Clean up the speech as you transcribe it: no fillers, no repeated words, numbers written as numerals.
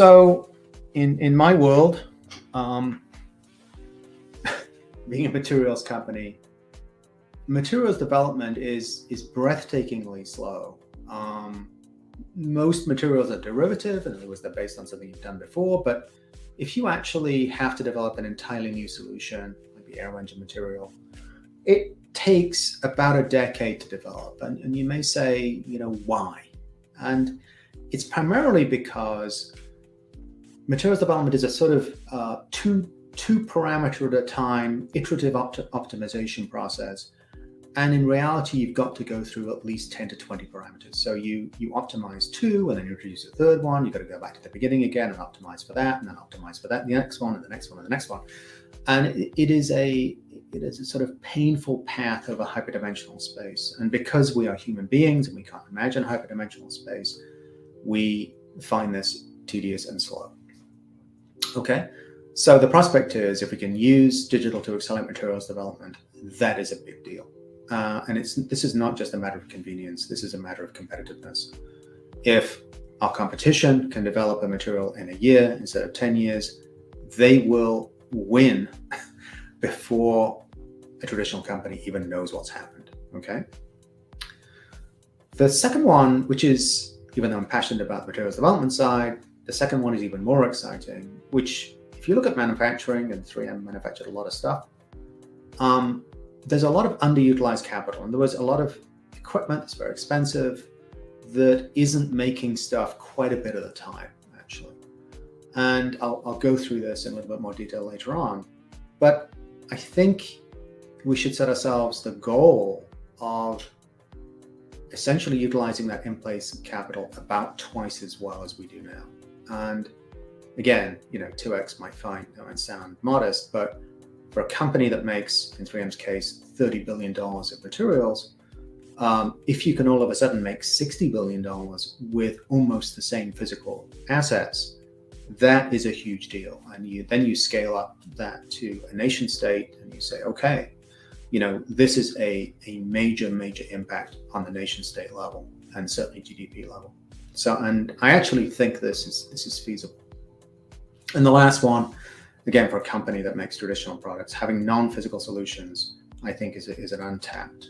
So in my world, being a materials company, materials development is breathtakingly slow. Most materials are derivative, in other words, they're based on something you've done before. But if you actually have to develop an entirely new solution, like the aero engine material, it takes about a decade to develop. And you may say, why? And it's primarily because materials development is a sort of two parameter at a time iterative optimization process. And in reality, you've got to go through at least 10 to 20 parameters. So you optimize two, and then you introduce a third one. You've got to go back to the beginning again and optimize for that, and then optimize for that, and the next one, and the next one, and the next one. And it is a sort of painful path over hyperdimensional space. And because we are human beings and we can't imagine hyperdimensional space, we find this tedious and slow. Okay, so the prospect is, if we can use digital to accelerate materials development, that is a big deal. And this is not just a matter of convenience, this is a matter of competitiveness. If our competition can develop a material in a year instead of 10 years, they will win before a traditional company even knows what's happened, okay? The second one, which is, even though I'm passionate about the materials development side, the second one is even more exciting, which, if you look at manufacturing, and 3M manufactured a lot of stuff, there's a lot of underutilized capital. And there was a lot of equipment that's very expensive that isn't making stuff quite a bit at a time, actually. And I'll go through this in a little bit more detail later on. But I think we should set ourselves the goal of essentially utilizing that in-place capital about twice as well as we do now. And again, 2x might sound modest, but for a company that makes, in 3M's case, $30 billion of materials, if you can all of a sudden make $60 billion with almost the same physical assets, that is a huge deal. And then you scale up that to a nation state and you say, okay, this is a major impact on the nation state level and certainly GDP level. So, and I actually think this is feasible. And the last one, again, for a company that makes traditional products, having non-physical solutions, I think is an untapped